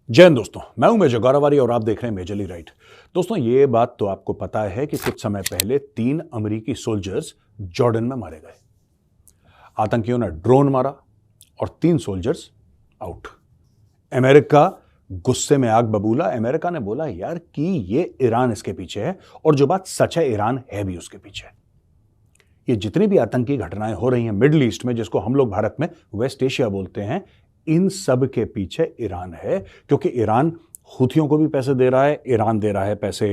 जय हिंद दोस्तों, मैं हूं मेजर गौरवारी और आप देख रहे हैं मेजरली राइट। दोस्तों, ये बात तो आपको पता है कि कुछ समय पहले 3 अमेरिकी सोल्जर्स जॉर्डन में मारे गए। आतंकियों ने ड्रोन मारा और 3 सोल्जर्स आउट। अमेरिका गुस्से में आग बबूला। अमेरिका ने बोला यार कि ये ईरान इसके पीछे है, और जो बात सच है ईरान है भी उसके पीछे। ये जितनी भी आतंकी घटनाएं हो रही हैं मिडिल ईस्ट में, जिसको हम लोग भारत में वेस्ट एशिया बोलते हैं, इन सब के पीछे ईरान है। क्योंकि ईरान हुथियों को भी पैसे दे रहा है, ईरान दे रहा है पैसे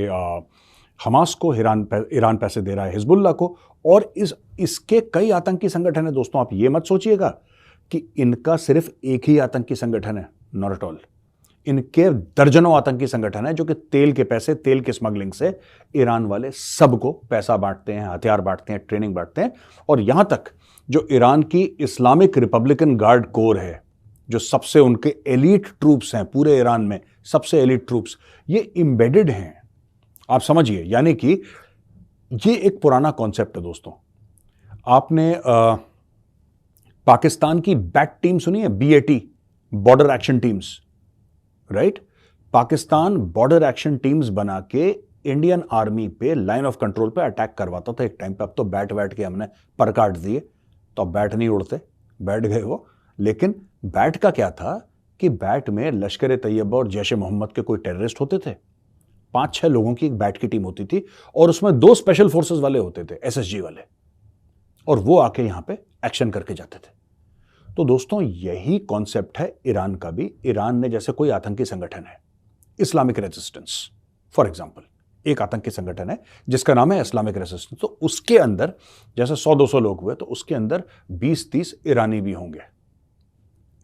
हमास को, ईरान पैसे दे रहा है हिजबुल्लाह को, और इसके कई आतंकी संगठन है। दोस्तों, आप ये मत सोचिएगा कि इनका सिर्फ एक ही आतंकी संगठन है, नॉट एट ऑल। इनके दर्जनों आतंकी संगठन है जो कि तेल के पैसे, तेल की स्मगलिंग से ईरान वाले सबको पैसा बांटते हैं, हथियार बांटते हैं, ट्रेनिंग बांटते हैं। और यहां तक जो ईरान की इस्लामिक रिपब्लिकन गार्ड कोर है, जो सबसे उनके एलीट ट्रूप्स हैं पूरे ईरान में, सबसे एलीट ट्रूप्स, ये इंबेडेड हैं। आप समझिए, यानी कि ये एक पुराना कॉन्सेप्ट है दोस्तों। आपने पाकिस्तान की बैट टीम सुनी है, BAT, border action teams, right? Pakistan border action teams बना के इंडियन आर्मी पे लाइन ऑफ कंट्रोल पे अटैक करवाता था एक टाइम पे। अब तो बैठ के हमने पर काट दिए, तो अब बैट नहीं उड़ते, बैठ गए वो। लेकिन बैट का क्या था कि बैट में लश्कर तैयबा और जैश ए मोहम्मद के कोई टेररिस्ट होते थे। 5-6 लोगों की एक बैट की टीम होती थी, और उसमें 2 स्पेशल फोर्सेस वाले होते थे, SSG वाले, और वो आके यहां पे एक्शन करके जाते थे। तो दोस्तों, यही कॉन्सेप्ट है ईरान का भी। ईरान ने जैसे कोई आतंकी संगठन है, इस्लामिक रेजिस्टेंस फॉर एग्जांपल, एक आतंकी संगठन है जिसका नाम है इस्लामिक रेजिस्टेंस। तो उसके अंदर जैसे 100-200 लोग हुए, तो उसके अंदर 20-30 ईरानी भी होंगे।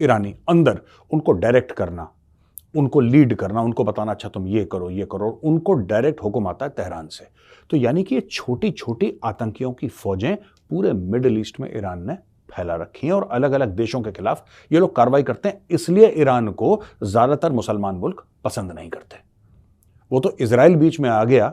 ईरानी अंदर उनको डायरेक्ट करना, उनको लीड करना, उनको बताना अच्छा तुम ये करो ये करो, उनको डायरेक्ट हुक्म आता है तेहरान से। तो यानी कि ये छोटी छोटी आतंकियों की फौजें पूरे मिडिल ईस्ट में ईरान ने फैला रखी हैं, और अलग अलग देशों के खिलाफ ये लोग कार्रवाई करते हैं। इसलिए ईरान को ज्यादातर मुसलमान मुल्क पसंद नहीं करते। वो तो इजराइल बीच में आ गया,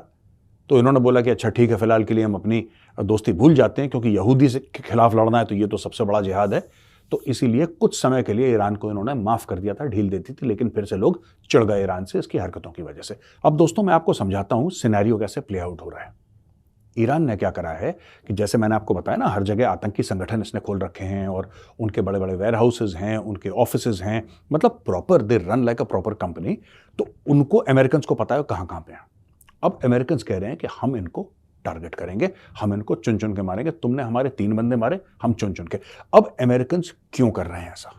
तो इन्होंने बोला कि अच्छा ठीक है, फिलहाल के लिए हम अपनी दोस्ती भूल जाते हैं, क्योंकि यहूदी के खिलाफ लड़ना है तो ये तो सबसे बड़ा जिहाद है। तो इसीलिए कुछ समय के लिए ईरान को इन्होंने माफ कर दिया था, ढील देती थी, लेकिन फिर से लोग चिढ़ गए ईरान से इसकी हरकतों की वजह से। अब दोस्तों, मैं आपको समझाता हूं सिनेरियो कैसे प्ले आउट हो रहा है। ईरान ने क्या करा है कि जैसे मैंने आपको बताया ना, हर जगह आतंकी संगठन इसने खोल रखे हैं, और उनके बड़े बड़े वेयर हाउसेज हैं, उनके ऑफिसेज हैं, मतलब proper they run like a proper company. तो उनको अमेरिकन को पता है कहां कहां पे हैं। अब अमेरिकन कह रहे हैं कि हम इनको टारगेट करेंगे, हम इनको चुन चुन के मारेंगे। तुमने हमारे 3 बंदे मारे, हम चुन चुन के। अब अमेरिकन क्यों कर रहे हैं ऐसा?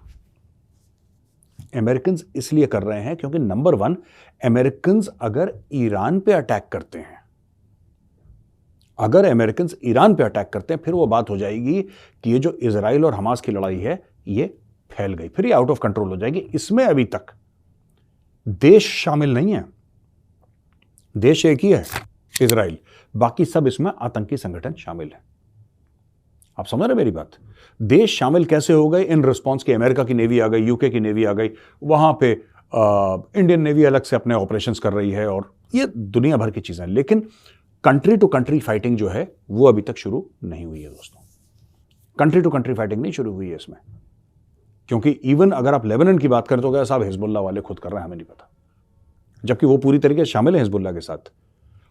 अमेरिकन इसलिए कर रहे हैं क्योंकि नंबर 1, अमेरिकन अगर ईरान पे अटैक करते हैं, अगर अमेरिकन ईरान पे अटैक करते हैं, फिर वो बात हो जाएगी कि ये जो इजराइल और हमास की लड़ाई है ये फैल गई, फिर ये आउट ऑफ कंट्रोल हो जाएगी। इसमें अभी तक देश शामिल नहीं है, देश एक ही है, इजराइल। बाकी सब इसमें आतंकी संगठन शामिल है। आप समझ रहे मेरी बात? देश शामिल कैसे हो गए? इन रिस्पॉन्स की अमेरिका की नेवी आ गई, यूके की नेवी आ गई, वहां पे इंडियन नेवी अलग से अपने ऑपरेशंस कर रही है, और ये दुनिया भर की चीजें। लेकिन कंट्री टू कंट्री फाइटिंग जो है वो अभी तक शुरू नहीं हुई है दोस्तों। कंट्री टू कंट्री फाइटिंग नहीं शुरू हुई है इसमें, क्योंकि इवन अगर आप लेबनान की बात करें तो क्या साहब हिजबुल्लाह वाले खुद कर रहे हैं, हमें नहीं पता, जबकि वो पूरी तरीके से शामिल है हिजबुल्लाह के साथ।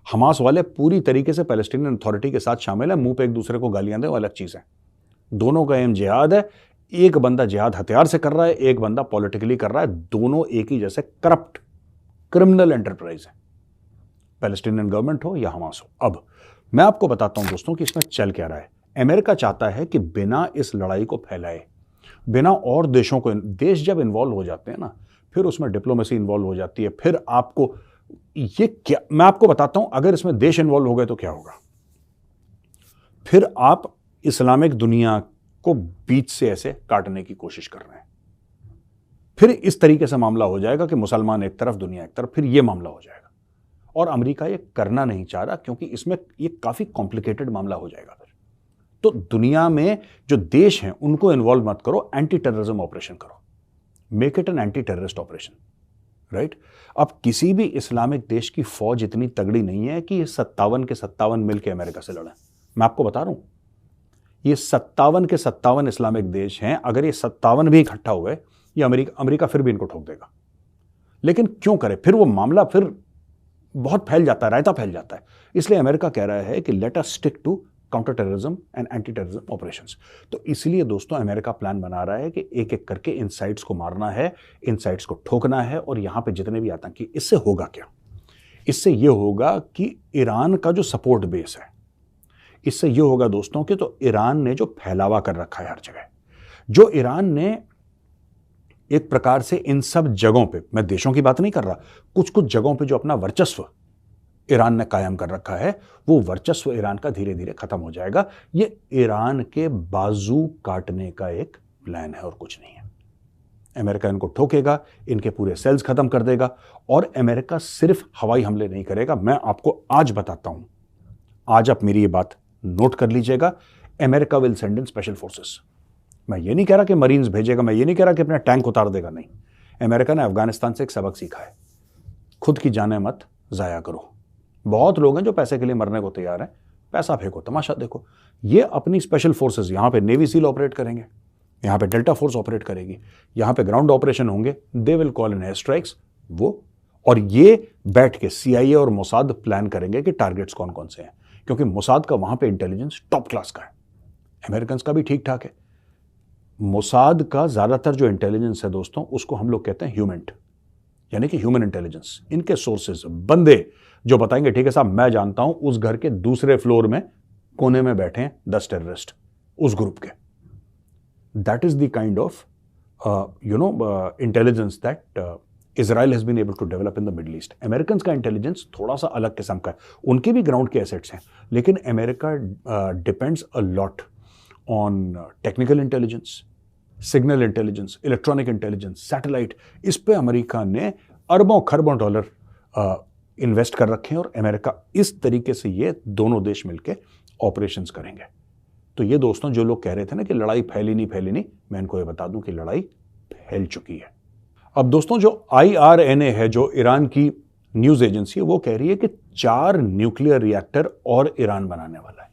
हमास वाले पूरी तरीके से पैलेस्टीनियन अथॉरिटी के साथ शामिल है, मुंह पे एक दूसरे को गालियां दे, वो अलग चीज है। दोनों का एम जिहाद है। एक बंदा जिहाद हथियार से कर रहा है, एक बंदा पॉलिटिकली कर रहा है। दोनों एक ही जैसे करप्ट क्रिमिनल एंटरप्राइज है, पैलेस्टीनियन गवर्नमेंट हो या हमास हो। अब मैं आपको बताता हूं दोस्तों कि इसमें चल क्या रहा है। अमेरिका चाहता है कि बिना इस लड़ाई को फैलाए, बिना और देशों को, देश जब इन्वॉल्व हो जाते हैं ना, फिर उसमें डिप्लोमेसी इन्वॉल्व हो जाती है। फिर आपको ये क्या, मैं आपको बताता हूं, अगर इसमें देश इन्वॉल्व हो गए तो क्या होगा। फिर आप इस्लामिक दुनिया को बीच से ऐसे काटने की कोशिश कर रहे हैं। फिर इस तरीके से मामला हो जाएगा कि मुसलमान एक तरफ, दुनिया एक तरफ, फिर यह मामला हो जाएगा। और अमेरिका ये करना नहीं चाह रहा, क्योंकि इसमें ये काफी कॉम्प्लिकेटेड मामला हो जाएगा फिर। तो दुनिया में जो देश हैं उनको इन्वॉल्व मत करो, एंटी टेररिज्म ऑपरेशन करो, make it an anti terrorist operation, right? अब किसी भी इस्लामिक देश की फौज इतनी तगड़ी नहीं है कि ये 57 के 57 मिलकर अमेरिका से लड़े। मैं आपको बता रहा हूं, ये 57 के 57 इस्लामिक देश हैं, अगर ये 57 भी इकट्ठा हुए, ये अमेरिका फिर भी इनको ठोक देगा। लेकिन क्यों करे, फिर वो मामला फिर बहुत फैल जाता है, रायता फैल जाता है। इसलिए अमेरिका कह रहा है कि let us stick to counter terrorism and anti terrorism operations. तो इसलिए दोस्तों अमेरिका प्लान बना रहा है कि एक एक करके इन साइट्स को मारना है, इन साइट्स को ठोकना है, और यहां पे जितने भी आतंकी, इससे होगा क्या? इससे यह होगा कि ईरान का जो सपोर्ट बेस है, इससे यह होगा दोस्तों कि तो ईरान ने जो फैलावा कर रखा है हर जगह, जो ईरान ने एक प्रकार से इन सब जगहों पे, मैं देशों की बात नहीं कर रहा, कुछ कुछ जगहों पे जो अपना वर्चस्व ईरान ने कायम कर रखा है, वो वर्चस्व ईरान का धीरे धीरे खत्म हो जाएगा। ये ईरान के बाजू काटने का एक प्लान है और कुछ नहीं है। अमेरिका इनको ठोकेगा, इनके पूरे सेल्स खत्म कर देगा, और अमेरिका सिर्फ हवाई हमले नहीं करेगा। मैं आपको आज बताता हूं, आज आप मेरी ये बात नोट कर लीजिएगा, America will send in special forces. मैं ये नहीं कह रहा कि मरीन्स भेजेगा, मैं ये नहीं कह रहा कि अपना टैंक उतार देगा, नहीं। अमेरिका ने अफगानिस्तान से एक सबक सीखा है, खुद की जानें मत जाया करो। बहुत लोग हैं जो पैसे के लिए मरने को तैयार हैं, पैसा फेंको, तमाशा देखो। ये अपनी स्पेशल फोर्सेस, यहां पे नेवी सील ऑपरेट करेंगे, यहां पे डेल्टा फोर्स ऑपरेट करेगी, यहां पे ग्राउंड ऑपरेशन होंगे, they will call in air strikes वो, और ये बैठ के सीआईए और मोसाद प्लान करेंगे कि टारगेट्स कौन कौन से हैं, क्योंकि मोसाद का वहां पे इंटेलिजेंस टॉप क्लास का है, अमेरिकन का भी ठीक ठाक है। मोसाद का ज्यादातर जो इंटेलिजेंस है दोस्तों, उसको हम लोग कहते हैं ह्यूमेंट, यानी कि ह्यूमन इंटेलिजेंस। इनके सोर्सेज बंदे जो बताएंगे, ठीक है साहब मैं जानता हूं उस घर के दूसरे फ्लोर में कोने में बैठे हैं 10 टेररिस्ट उस ग्रुप के। That is the kind of intelligence that Israel has been able to develop in the middle east. American का इंटेलिजेंस थोड़ा सा अलग किस्म का है, उनके भी ग्राउंड के एसेट्स हैं, लेकिन America depends a lot on technical intelligence, signal intelligence, electronic intelligence, satellite. इस पे अमेरिका ने अरबों खरबों डॉलर इन्वेस्ट कर रखे हैं, और अमेरिका इस तरीके से ये दोनों देश मिलकर ऑपरेशंस करेंगे। तो ये दोस्तों जो लोग कह रहे थे ना कि लड़ाई फैली नहीं, मैं इनको ये बता दूं कि लड़ाई फैल चुकी है। अब दोस्तों जो IRNA है, जो ईरान की न्यूज एजेंसी है, वो कह रही है कि 4 न्यूक्लियर रिएक्टर और ईरान बनाने वाला है।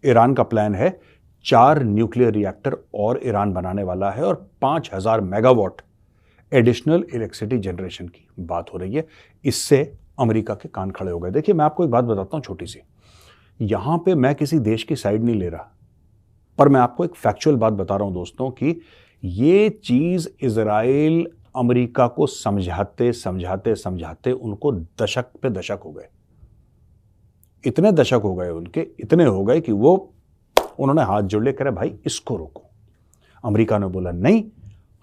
ईरान का प्लान है 4 न्यूक्लियर रिएक्टर और ईरान बनाने वाला है, और 5000 मेगावाट एडिशनल इलेक्ट्रिसिटी जनरेशन की बात हो रही है। इससे अमेरिका के कान खड़े हो गए। देखिए मैं आपको एक बात बताता हूं छोटी सी, यहां पे मैं किसी देश की साइड नहीं ले रहा, पर मैं आपको एक फैक्चुअल बात बता रहा हूं दोस्तों कि ये चीज इजराइल अमेरिका को समझाते समझाते समझाते उनको दशक पे दशक हो गए, इतने दशक हो गए उनके, इतने हो गए कि वो उन्होंने हाथ जोड़ ले, कह रहे भाई इसको रोको। अमेरिका ने बोला नहीं,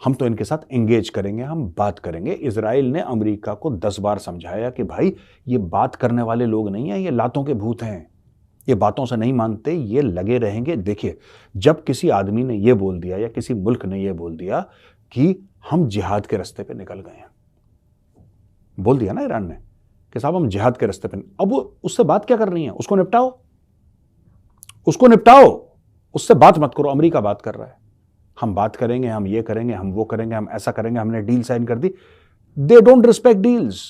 हम तो इनके साथ एंगेज करेंगे, हम बात करेंगे। इजराइल ने अमेरिका को 10 बार समझाया कि भाई ये बात करने वाले लोग नहीं हैं, ये लातों के भूत हैं, ये बातों से नहीं मानते, ये लगे रहेंगे। देखिए जब किसी आदमी ने ये बोल दिया या किसी मुल्क ने ये बोल दिया कि हम जिहाद के रास्ते पे निकल गए हैं, बोल दिया ना ईरान ने कि साहब हम जिहाद के रास्ते पे, अब वो उससे बात क्या करनी है, उसको निपटाओ, उसको निपटाओ, उससे बात मत करो। अमेरिका बात कर रहा है, हम बात करेंगे, हम ये करेंगे, हम वो करेंगे, हम ऐसा करेंगे, हमने डील साइन कर दी। They don't respect deals.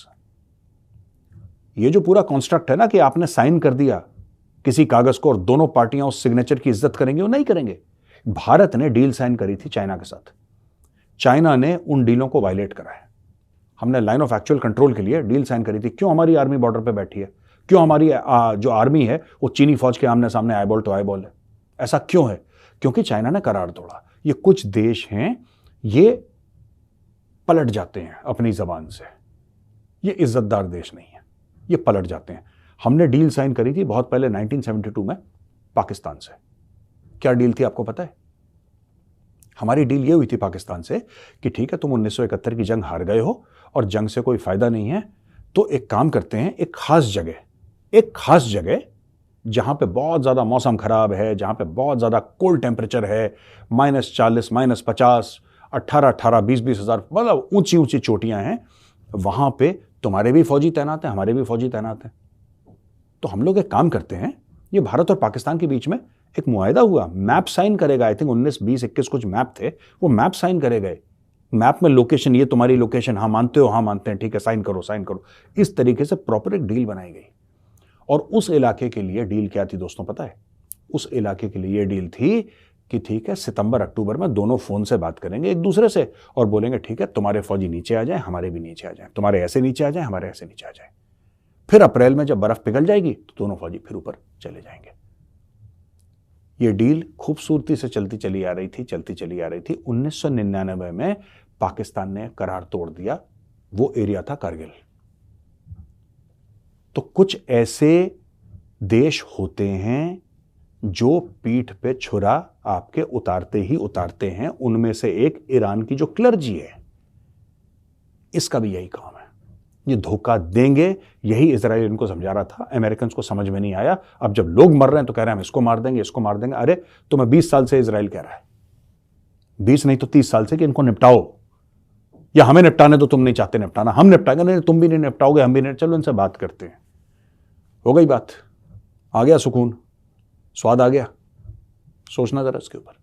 ये जो पूरा कॉन्स्ट्रक्ट है ना कि आपने साइन कर दिया किसी कागज को और दोनों पार्टियां उस सिग्नेचर की इज्जत करेंगे, वो नहीं करेंगे। भारत ने डील साइन करी थी चाइना के साथ, चाइना ने उन डीलों को वायलेट करा है। हमने लाइन ऑफ एक्चुअल कंट्रोल के लिए डील साइन करी थी। क्यों हमारी आर्मी बॉर्डर पे बैठी है, क्यों हमारी जो आर्मी है वो चीनी फौज के आमने सामने आईबॉल टू आईबॉल है? ऐसा क्यों है? क्योंकि चाइना ने करार तोड़ा। ये कुछ देश हैं, ये पलट जाते हैं अपनी जबान से, ये इज्जतदार देश नहीं है, ये पलट जाते हैं। हमने डील साइन करी थी बहुत पहले 1972 में पाकिस्तान से। क्या डील थी आपको पता है? हमारी डील ये हुई थी पाकिस्तान से कि ठीक है तुम 1971 की जंग हार गए हो और जंग से कोई फायदा नहीं है, तो एक काम करते हैं, एक खास जगह जहां पे बहुत ज्यादा मौसम खराब है, जहां पे बहुत ज्यादा कोल्ड टेम्परेचर है, -40, -50, 18, 20 हज़ार, मतलब ऊंची ऊंची चोटियां हैं, वहां पे तुम्हारे भी फौजी तैनात हैं, हमारे भी फौजी तैनात हैं। तो हम लोग एक काम करते हैं, ये भारत और पाकिस्तान के बीच में एक मुआहदा हुआ, मैप साइन करेगा, आई थिंक 19, 20, 21 कुछ मैप थे, वो मैप साइन करे गए। मैप में लोकेशन, ये तुम्हारी लोकेशन, हाँ मानते हो, हाँ मानते हैं, ठीक है साइन करो। इस तरीके से प्रॉपर एक डील बनाई गई। और उस इलाके के लिए डील क्या थी दोस्तों पता है? उस इलाके के लिए डील थी कि ठीक है सितंबर अक्टूबर में दोनों फोन से बात करेंगे एक दूसरे से और बोलेंगे ठीक है तुम्हारे फौजी नीचे आ जाएं, हमारे भी नीचे आ जाएं, तुम्हारे ऐसे नीचे आ जाएं, हमारे ऐसे नीचे आ जाएं। फिर अप्रैल में जब बर्फ पिघल जाएगी तो दोनों फौजी फिर ऊपर चले जाएंगे। ये डील खूबसूरती से चलती चली आ रही थी। 1999 में पाकिस्तान ने करार तोड़ दिया, वो एरिया था कारगिल। तो कुछ ऐसे देश होते हैं जो पीठ पे छुरा आपके उतारते ही उतारते हैं। उनमें से एक ईरान की जो क्लर्जी है, इसका भी यही काम है, ये धोखा देंगे। यही इजराइल इनको समझा रहा था, अमेरिकन को समझ में नहीं आया। अब जब लोग मर रहे हैं तो कह रहे हैं हम इसको मार देंगे, इसको मार देंगे। अरे तुम्हें 20 साल से इजराइल कह रहा है, 20 नहीं तो 30 साल से कि इनको निपटाओ, या हमें निपटाने तो तुम नहीं चाहते निपटाना, हम निपटाएंगे। नहीं तुम भी नहीं निपटाओगे, हम भी नहीं। चलो इनसे बात करते हैं। हो गई बात, आ गया सुकून, स्वाद आ गया। सोचना जरा इसके ऊपर।